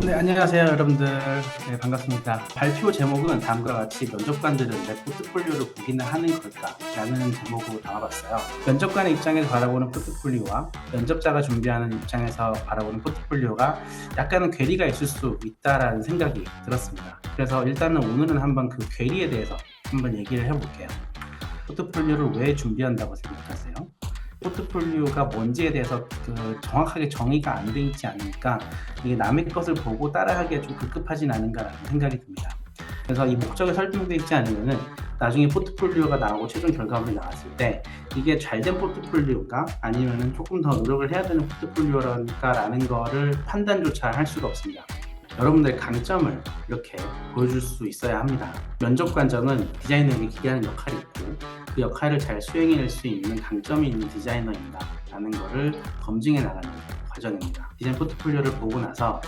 네, 안녕하세요, 여러분들. 네, 반갑습니다. 발표 제목은 다음과 같이 면접관들은 내 포트폴리오를 보기는 하는 걸까? 라는 제목으로 담아봤어요. 면접관의 입장에서 바라보는 포트폴리오와 면접자가 준비하는 입장에서 바라보는 포트폴리오가 약간은 괴리가 있을 수 있다라는 생각이 들었습니다. 그래서 일단은 오늘은 한번 그 괴리에 대해서 한번 얘기를 해볼게요. 포트폴리오를 왜 준비한다고 생각하세요? 포트폴리오가 뭔지에 대해서 정확하게 정의가 안 돼 있지 않으니까 이게 남의 것을 보고 따라하기가 좀 급급하진 않은가라는 생각이 듭니다. 그래서 이 목적이 설정되어 있지 않으면은 나중에 포트폴리오가 나오고 최종 결과물이 나왔을 때 이게 잘된 포트폴리오가 아니면은 조금 더 노력을 해야 되는 포트폴리오라는 거를 판단조차 할 수가 없습니다. 여러분들의 강점을 이렇게 보여줄 수 있어야 합니다. 면접관정은 디자이너에게 기대하는 역할이 있고 그 역할을 잘 수행해낼 수 있는 강점이 있는 디자이너인가 라는 것을 검증해 나가는 과정입니다. 디자인 포트폴리오를 보고 나서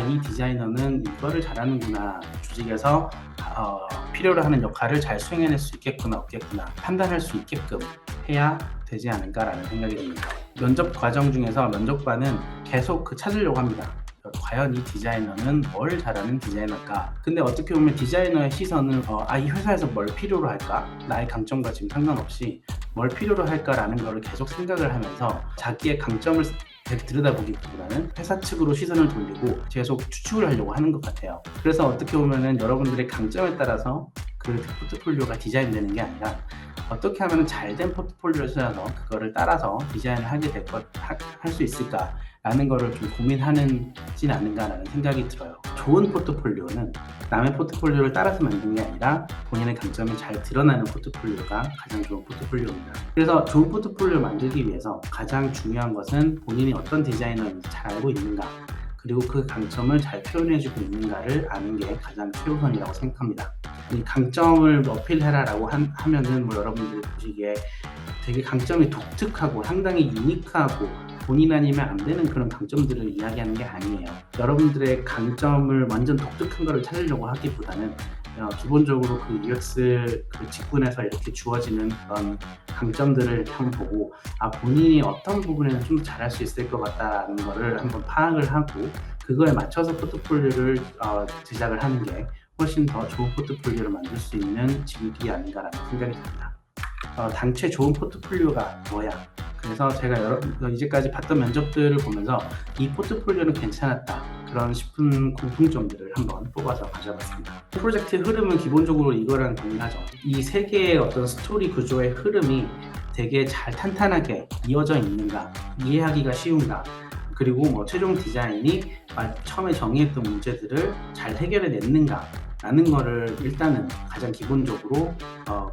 이 디자이너는 이거를 잘하는구나, 조직에서 필요로 하는 역할을 잘 수행해낼 수 있겠구나 없겠구나 판단할 수 있게끔 해야 되지 않을까라는 생각이 듭니다. 면접 과정 중에서 면접관은 계속 찾으려고 합니다. 과연 이 디자이너는 뭘 잘하는 디자이너일까? 근데 어떻게 보면 디자이너의 시선은 이 회사에서 뭘 필요로 할까? 나의 강점과 지금 상관없이 뭘 필요로 할까라는 거를 계속 생각을 하면서 자기의 강점을 들여다보기보다는 회사 측으로 시선을 돌리고 계속 추측을 하려고 하는 것 같아요. 그래서 어떻게 보면은 여러분들의 강점에 따라서 그 포트폴리오가 디자인되는 게 아니라 어떻게 하면 잘된 포트폴리오를 찾아서 그거를 따라서 디자인을 하게 할 수 있을까? 라는 거를 좀 고민하는진 않은가라는 생각이 들어요. 좋은 포트폴리오는 남의 포트폴리오를 따라서 만든 게 아니라 본인의 강점이 잘 드러나는 포트폴리오가 가장 좋은 포트폴리오입니다. 그래서 좋은 포트폴리오를 만들기 위해서 가장 중요한 것은 본인이 어떤 디자이너인지 잘 알고 있는가, 그리고 그 강점을 잘 표현해주고 있는가를 아는 게 가장 최우선이라고 생각합니다. 이 강점을 어필해라라고 하면은 여러분들이 보시기에 되게 강점이 독특하고 상당히 유니크하고 본인 아니면 안 되는 그런 강점들을 이야기하는 게 아니에요. 여러분들의 강점을 완전 독특한 거를 찾으려고 하기보다는 기본적으로 그 UX 그 직군에서 이렇게 주어지는 그런 강점들을 한번 보고 본인이 어떤 부분에는 좀 잘할 수 있을 것 같다는 거를 한번 파악을 하고 그거에 맞춰서 포트폴리오를 제작을 하는 게 훨씬 더 좋은 포트폴리오를 만들 수 있는 지식이 아닌가라는 생각이 듭니다. 당최 좋은 포트폴리오가 뭐야? 그래서 제가 이제까지 봤던 면접들을 보면서 이 포트폴리오는 괜찮았다 그런 싶은 공통점들을 한번 뽑아서 가져봤습니다. 프로젝트의 흐름은 기본적으로 이거랑 동일하죠. 이 세 개의 어떤 스토리 구조의 흐름이 되게 잘 탄탄하게 이어져 있는가, 이해하기가 쉬운가, 그리고 최종 디자인이 처음에 정의했던 문제들을 잘 해결해냈는가 라는 거를 일단은 가장 기본적으로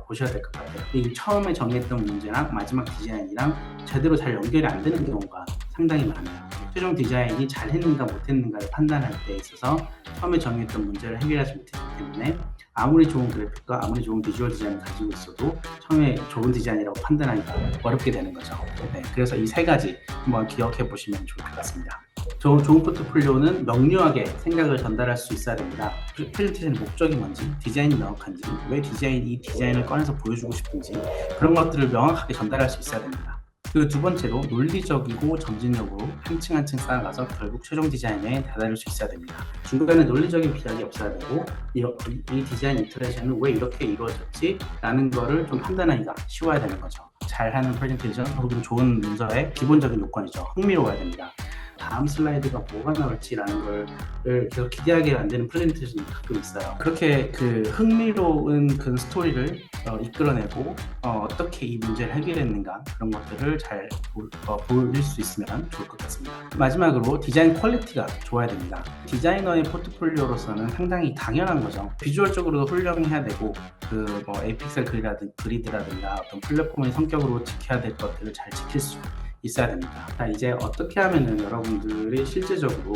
보셔야 될 것 같아요. 이 처음에 정의했던 문제랑 마지막 디자인이랑 제대로 잘 연결이 안 되는 경우가 상당히 많아요. 최종 디자인이 잘 했는가 못 했는가를 판단할 때 있어서 처음에 정의했던 문제를 해결하지 못했기 때문에 아무리 좋은 그래픽과 아무리 좋은 비주얼 디자인을 가지고 있어도 처음에 좋은 디자인이라고 판단하기가 어렵게 되는 거죠. 네, 그래서 이 세 가지 한번 기억해 보시면 좋을 것 같습니다. 좋은 포트폴리오는 명료하게 생각을 전달할 수 있어야 됩니다. 프레젠테이션의 목적이 뭔지, 디자인이 명확한지, 왜 이 디자인을 꺼내서 보여주고 싶은지 그런 것들을 명확하게 전달할 수 있어야 됩니다. 그리고 두 번째로 논리적이고 점진적으로 한 층 한 층 쌓아가서 결국 최종 디자인에 다다를 수 있어야 됩니다. 중간에 논리적인 비약이 없어야 되고 이 디자인 이터레이션은 왜 이렇게 이루어졌지? 라는 거를 좀 판단하기가 쉬워야 되는 거죠. 잘하는 프레젠테이션 혹은 좋은 문서의 기본적인 요건이죠. 흥미로워야 됩니다. 다음 슬라이드가 뭐가 나올지라는 걸 계속 기대하게 만드는 프레젠테이션이 가끔 있어요. 그렇게 그 흥미로운 그 스토리를 이끌어내고 어떻게 이 문제를 해결했는가 그런 것들을 잘 보일 수 있으면 좋을 것 같습니다. 마지막으로 디자인 퀄리티가 좋아야 됩니다. 디자이너의 포트폴리오로서는 상당히 당연한 거죠. 비주얼적으로도 훌륭해야 되고 에이픽셀 그리드라든가 어떤 플랫폼의 성격으로 지켜야 될 것들을 잘 지킬 수 있어야 됩니다. 이제 어떻게 하면은 여러분들이 실제적으로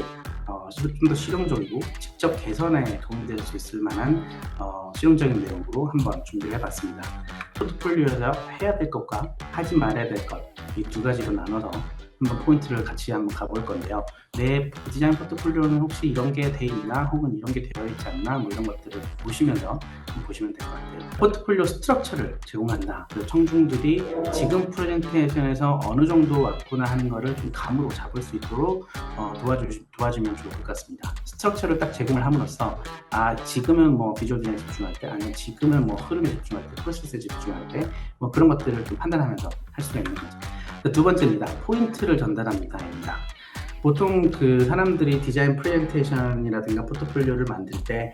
좀 더 실용적이고 직접 개선에 도움이 될 수 있을 만한 실용적인 내용으로 한번 준비를 해봤습니다. 포트폴리오에서 해야 될 것과 하지 말아야 될 것 이 두 가지로 나눠서 한번 포인트를 같이 한번 가볼 건데요. 내 디자인 포트폴리오는 혹시 이런 게 돼 있나 혹은 이런 게 되어 있지 않나 뭐 이런 것들을 보시면서 보시면 될 것 같아요. 포트폴리오 스트럭처를 제공한다. 그 청중들이 지금 프레젠테이션에서 어느 정도 왔구나 하는 거를 좀 감으로 잡을 수 있도록 도와주면 좋을 것 같습니다. 스트럭처를 딱 제공을 함으로써 지금은 뭐 비주얼 디자인에 집중할 때 아니면 지금은 뭐 흐름에 집중할 때 프로세스에 집중할 때 뭐 그런 것들을 좀 판단하면서 할 수가 있는 거죠. 두 번째입니다. 포인트를 전달합니다입니다. 보통 그 사람들이 디자인 프레젠테이션이라든가 포트폴리오를 만들 때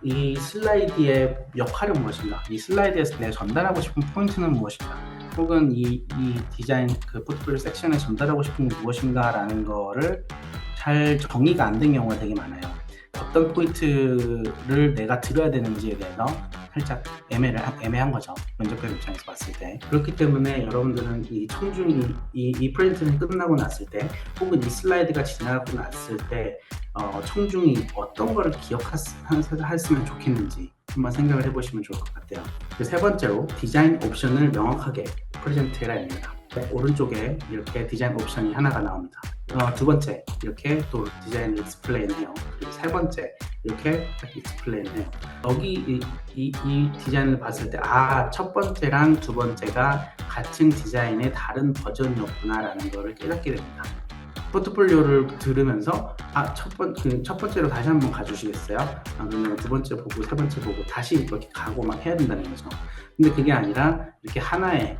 이 슬라이드의 역할은 무엇인가, 이 슬라이드에서 내가 전달하고 싶은 포인트는 무엇인가, 혹은 이 디자인 그 포트폴리오 섹션에 전달하고 싶은 게 무엇인가라는 거를 잘 정의가 안 된 경우가 되게 많아요. 어떤 포인트를 내가 들어야 되는지에 대해서 살짝 애매한 거죠. 면접관 입장에서 봤을 때. 그렇기 때문에 여러분들은 이 청중이 이 프레젠테이션이 끝나고 났을 때, 혹은 이 슬라이드가 지나가고 났을 때 청중이 어떤 거를 기억했으면 좋겠는지 한번 생각을 해보시면 좋을 것 같아요. 세 번째로 디자인 옵션을 명확하게 프레젠트 해라입니다. 오른쪽에 이렇게 디자인 옵션이 하나가 나옵니다. 두 번째 이렇게 또 디자인을 디스플레이해요. 그리고 세 번째 이렇게 디스플레이해요. 여기 이 디자인을 봤을 때 첫 번째랑 두 번째가 같은 디자인의 다른 버전이었구나라는 거를 깨닫게 됩니다. 포트폴리오를 들으면서 첫 번째로 다시 한번 가주시겠어요? 그러면 두 번째 보고 세 번째 보고 다시 이렇게 가고 막 해야 된다는 거죠. 근데 그게 아니라 이렇게 하나의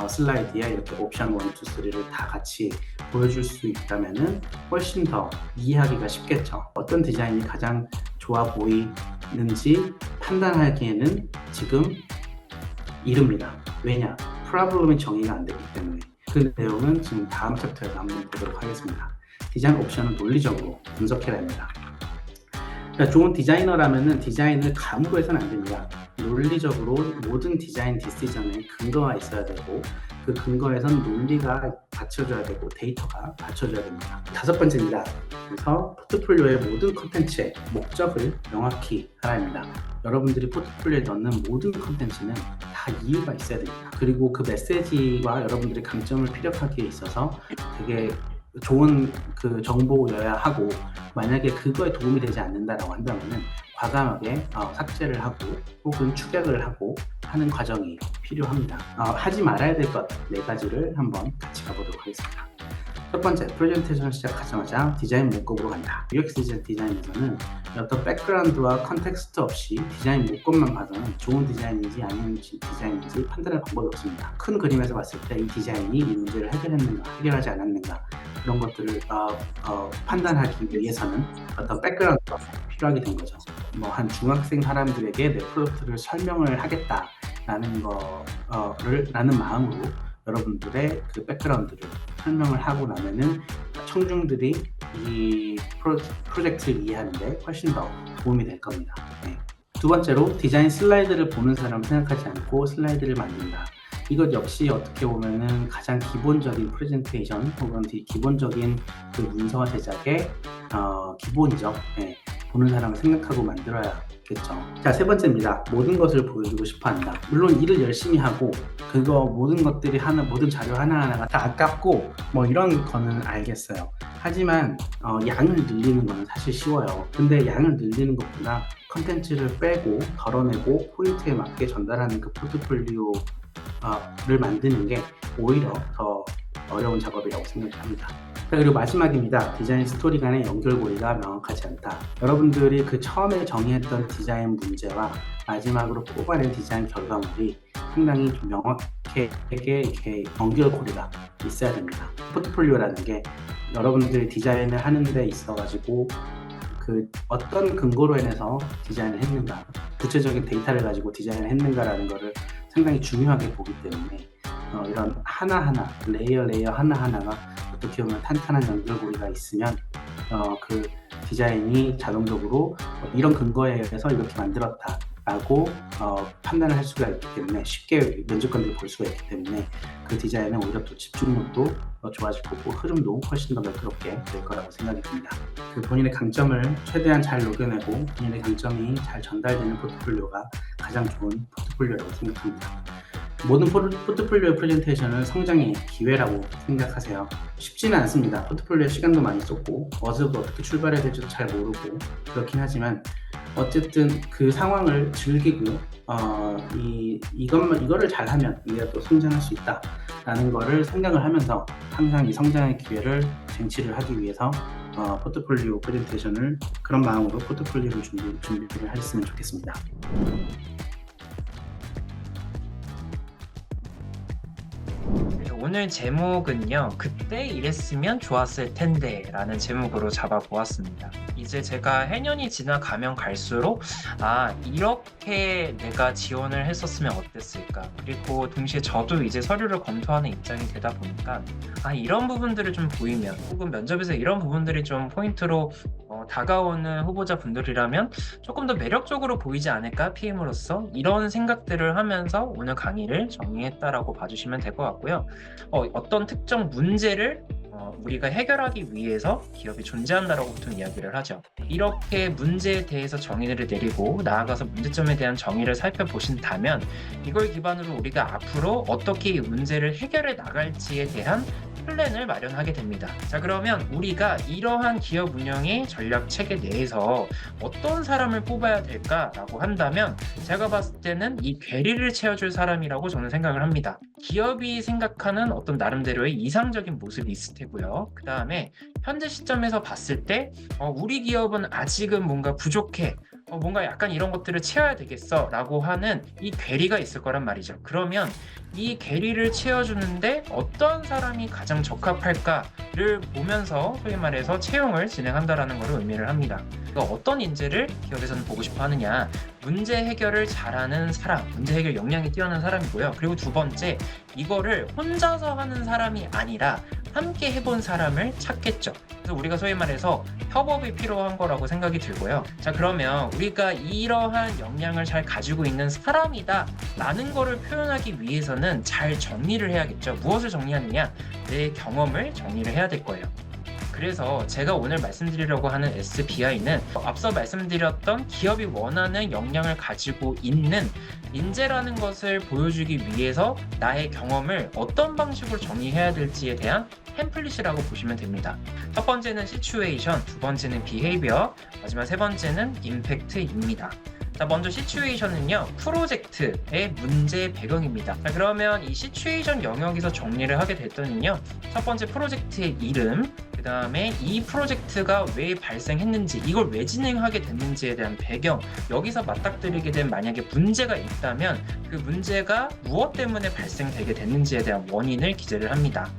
슬라이드에 이렇게 옵션 1, 2, 3를 다 같이 보여줄 수 있다면은 훨씬 더 이해하기가 쉽겠죠. 어떤 디자인이 가장 좋아 보이는지 판단하기에는 지금 이릅니다. 왜냐? 프로블럼이 정의가 안 되기 때문에. 그 내용은 지금 다음 챕터에서 한번 보도록 하겠습니다. 디자인 옵션은 논리적으로 분석해야 합니다. 그러니까 좋은 디자이너라면은 디자인을 감으로 해서는 안 됩니다. 논리적으로 모든 디자인 디시전에 근거가 있어야 되고, 그 근거에선 논리가 받쳐줘야 되고 데이터가 받쳐줘야 됩니다. 다섯 번째입니다. 그래서 포트폴리오의 모든 컨텐츠의 목적을 명확히 하라입니다. 여러분들이 포트폴리오에 넣는 모든 컨텐츠는 다 이유가 있어야 됩니다. 그리고 그 메시지와 여러분들의 강점을 피력하기에 있어서 되게 좋은 그 정보여야 하고, 만약에 그거에 도움이 되지 않는다라고 한다면은 과감하게 삭제를 하고 혹은 축약을 하고 하는 과정이 필요합니다. 하지 말아야 될 것 4가지를 한번 같이 가보도록 하겠습니다. 첫 번째, 프레젠테이션 시작하자마자 디자인 문법으로 간다. UX 디자인에서는 어떤 백그라운드와 컨텍스트 없이 디자인 문법만 봐서는 좋은 디자인인지 아닌 디자인인지 판단할 방법이 없습니다. 큰 그림에서 봤을 때 이 디자인이 이 문제를 해결했는가, 해결하지 않았는가, 그런 것들을 판단하기 위해서는 어떤 백그라운드가 필요하게 된 거죠. 뭐 한 중학생 사람들에게 내 프로덕트를 설명을 하겠다라는 라는 마음으로 여러분들의 그 백그라운드를 설명을 하고 나면은 청중들이 이 프로젝트를 이해하는데 훨씬 더 도움이 될 겁니다. 네. 두 번째로, 디자인 슬라이드를 보는 사람 생각하지 않고 슬라이드를 만든다. 이것 역시 어떻게 보면은 가장 기본적인 프레젠테이션 혹은 기본적인 그 문서 제작의 기본이죠. 네. 보는 사람을 생각하고 만들어야겠죠. 자, 세 번째입니다. 모든 것을 보여주고 싶어 한다. 물론 일을 열심히 하고 모든 것들이 모든 자료 하나하나가 다 아깝고 뭐 이런 거는 알겠어요. 하지만 양을 늘리는 거는 사실 쉬워요. 근데 양을 늘리는 것보다 컨텐츠를 빼고 덜어내고 포인트에 맞게 전달하는 그 포트폴리오를 만드는 게 오히려 더 어려운 작업이라고 생각합니다. 그리고 마지막입니다. 디자인 스토리 간의 연결고리가 명확하지 않다. 여러분들이 그 처음에 정의했던 디자인 문제와 마지막으로 뽑아낸 디자인 결과물이 상당히 좀 명확하게 이렇게 연결고리가 있어야 됩니다. 포트폴리오라는 게 여러분들이 디자인을 하는 데 있어가지고 그 어떤 근거로 인해서 디자인을 했는가, 구체적인 데이터를 가지고 디자인을 했는가라는 거를 상당히 중요하게 보기 때문에 이런 하나하나, 레이어 하나하나가 어떻게 보면 탄탄한 연결고리가 있으면 그 디자인이 자동적으로 이런 근거에 의해서 이렇게 만들었다라고 판단을 할 수가 있기 때문에, 쉽게 면접관들이 볼 수가 있기 때문에 그 디자인은 오히려 또 집중력도 좋아질 거고 흐름도 훨씬 더 매끄럽게 될 거라고 생각이 듭니다. 그 본인의 강점을 최대한 잘 녹여내고 본인의 강점이 잘 전달되는 포트폴리오가 가장 좋은 포트폴리오라고 생각합니다. 모든 포트폴리오 프레젠테이션은 성장의 기회라고 생각하세요. 쉽지는 않습니다. 포트폴리오에 시간도 많이 썼고 어디서부터 어떻게 출발해야 될지도 잘 모르고 그렇긴 하지만 어쨌든 그 상황을 즐기고 이거를 잘하면 우리가 또 성장할 수 있다라는 거를 생각을 하면서 항상 이 성장의 기회를 쟁취를 하기 위해서 포트폴리오 프레젠테이션을 그런 마음으로 포트폴리오를 준비를 하셨으면 좋겠습니다. 오늘 제목은요, 그때 이랬으면 좋았을 텐데 라는 제목으로 잡아보았습니다. 이제 제가 해년이 지나가면 갈수록 이렇게 내가 지원을 했었으면 어땠을까, 그리고 동시에 저도 이제 서류를 검토하는 입장이 되다 보니까 이런 부분들을 좀 보이면, 혹은 면접에서 이런 부분들이 좀 포인트로 다가오는 후보자분들이라면 조금 더 매력적으로 보이지 않을까, PM으로서. 이런 생각들을 하면서 오늘 강의를 정리했다라고 봐주시면 될 것 같고요. 어떤 특정 문제를 우리가 해결하기 위해서 기업이 존재한다라고 보통 이야기를 하죠. 이렇게 문제에 대해서 정의를 내리고 나아가서 문제점에 대한 정의를 살펴보신다면 이걸 기반으로 우리가 앞으로 어떻게 이 문제를 해결해 나갈지에 대한 플랜을 마련하게 됩니다. 자, 그러면 우리가 이러한 기업 운영의 전략 체계 내에서 어떤 사람을 뽑아야 될까라고 한다면, 제가 봤을 때는 이 괴리를 채워줄 사람이라고 저는 생각을 합니다. 기업이 생각하는 어떤 나름대로의 이상적인 모습이 있을 테고요. 그 다음에 현재 시점에서 봤을 때 우리 기업은 아직은 뭔가 부족해, 뭔가 약간 이런 것들을 채워야 되겠어 라고 하는 이 괴리가 있을 거란 말이죠. 그러면 이 괴리를 채워주는데 어떤 사람이 가장 적합할까를 보면서 소위 말해서 채용을 진행한다라는 것을 의미를 합니다. 그러니까 어떤 인재를 기업에서는 보고 싶어 하느냐, 문제 해결을 잘하는 사람, 문제 해결 역량이 뛰어난 사람이고요. 그리고 두 번째, 이거를 혼자서 하는 사람이 아니라 함께 해본 사람을 찾겠죠. 그래서 우리가 소위 말해서 협업이 필요한 거라고 생각이 들고요. 자, 그러면 우리가 이러한 역량을 잘 가지고 있는 사람이다 라는 거를 표현하기 위해서는 잘 정리를 해야겠죠. 무엇을 정리하느냐? 내 경험을 정리를 해야 될 거예요. 그래서 제가 오늘 말씀드리려고 하는 SBI는 앞서 말씀드렸던 기업이 원하는 역량을 가지고 있는 인재라는 것을 보여주기 위해서 나의 경험을 어떤 방식으로 정리해야 될지에 대한 템플릿이라고 보시면 됩니다. 첫 번째는 시츄에이션, 두 번째는 비헤이비어, 마지막 세 번째는 임팩트입니다. 자, 먼저 시츄에이션은요, 프로젝트의 문제 배경입니다. 자, 그러면 이 시츄에이션 영역에서 정리를 하게 됐더니요, 첫 번째 프로젝트의 이름, 그 다음에 이 프로젝트가 왜 발생했는지, 이걸 왜 진행하게 됐는지에 대한 배경, 여기서 맞닥뜨리게 된 만약에 문제가 있다면 그 문제가 무엇 때문에 발생되게 됐는지에 대한 원인을 기재를 합니다.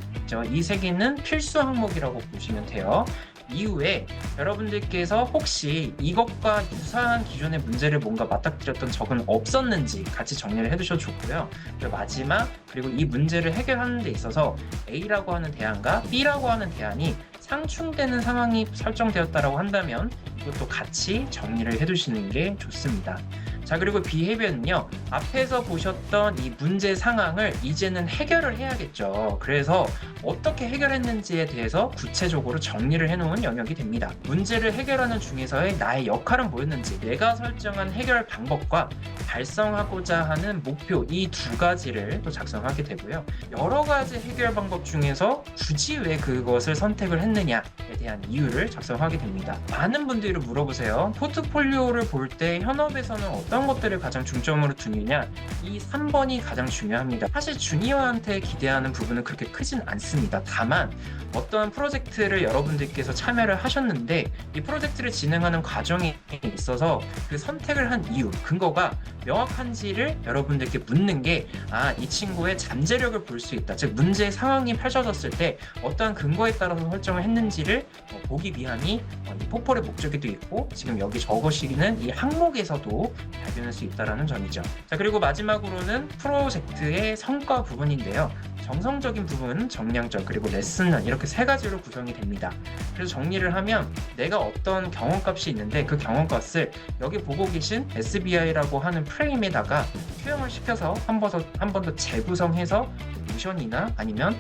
이 세 개는 필수 항목이라고 보시면 돼요. 이후에 여러분들께서 혹시 이것과 유사한 기존의 문제를 뭔가 맞닥뜨렸던 적은 없었는지 같이 정리를 해두셔도 좋고요. 그리고 마지막, 그리고 이 문제를 해결하는 데 있어서 A라고 하는 대안과 B라고 하는 대안이 상충되는 상황이 설정되었다고 한다면 이것도 같이 정리를 해두시는 게 좋습니다. 자, 그리고 비헤비어는요, 앞에서 보셨던 이 문제 상황을 이제는 해결을 해야겠죠. 그래서 어떻게 해결했는지에 대해서 구체적으로 정리를 해놓은 영역이 됩니다. 문제를 해결하는 중에서의 나의 역할은 뭐였는지, 내가 설정한 해결 방법과 달성하고자 하는 목표, 이 두 가지를 또 작성하게 되고요. 여러 가지 해결 방법 중에서 굳이 왜 그것을 선택을 했느냐에 대한 이유를 작성하게 됩니다. 많은 분들이 물어보세요. 포트폴리오를 볼 때 현업에서는 어떤 것들을 가장 중점으로 두느냐, 이 3번이 가장 중요합니다. 사실 주니어한테 기대하는 부분은 그렇게 크진 않습니다. 다만 어떠한 프로젝트를 여러분들께서 참여를 하셨는데 이 프로젝트를 진행하는 과정에 있어서 그 선택을 한 이유, 근거가 명확한지를 여러분들께 묻는 게 이 친구의 잠재력을 볼 수 있다, 즉 문제 상황이 펼쳐졌을 때 어떠한 근거에 따라서 설정을 했는지를 보기 위함이 이 포폴의 목적에도 있고, 지금 여기 적으시는 이 항목에서도 발견할 수 있다는 점이죠. 자, 그리고 마지막으로는 프로젝트의 성과 부분인데요. 정성적인 부분, 정량적, 그리고 레슨런, 이렇게 세 가지로 구성이 됩니다. 그래서 정리를 하면 내가 어떤 경험값이 있는데 그 경험값을 여기 보고 계신 SBI라고 하는 프레임에다가 투영을 시켜서 한 번 더 재구성해서 노션이나 아니면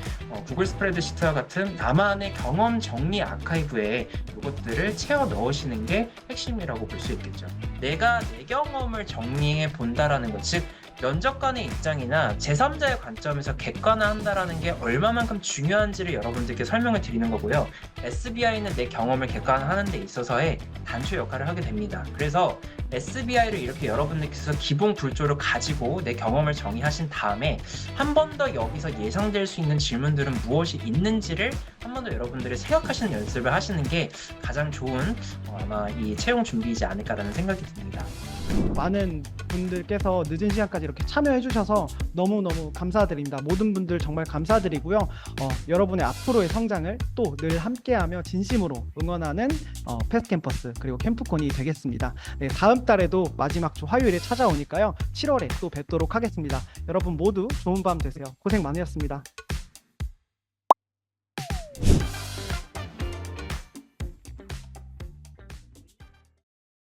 구글 스프레드시트와 같은 나만의 경험 정리 아카이브에 이것들을 채워 넣으시는 게 핵심이라고 볼 수 있겠죠. 내가 내 경험을 정리해 본다라는 것, 즉 면접관의 입장이나 제3자의 관점에서 객관화한다라는 게 얼마만큼 중요한지를 여러분들께 설명을 드리는 거고요. SBI는 내 경험을 객관화하는 데 있어서의 단초 역할을 하게 됩니다. 그래서 SBI를 이렇게 여러분들께서 기본 구조를 가지고 내 경험을 정의하신 다음에 한 번 더 여기서 예상될 수 있는 질문들은 무엇이 있는지를 한 번 더 여러분들이 생각하시는 연습을 하시는 게 가장 좋은 아마 이 채용 준비이지 않을까라는 생각이 듭니다. 많은 분들께서 늦은 시간까지 이렇게 참여해 주셔서 너무너무 감사드립니다. 모든 분들 정말 감사드리고요. 여러분의 앞으로의 성장을 또 늘 함께하며 진심으로 응원하는 패스트캠퍼스 그리고 캠프콘이 되겠습니다. 네, 다음 달에도 마지막 주 화요일에 찾아오니까요. 7월에 또 뵙도록 하겠습니다. 여러분 모두 좋은 밤 되세요. 고생 많으셨습니다.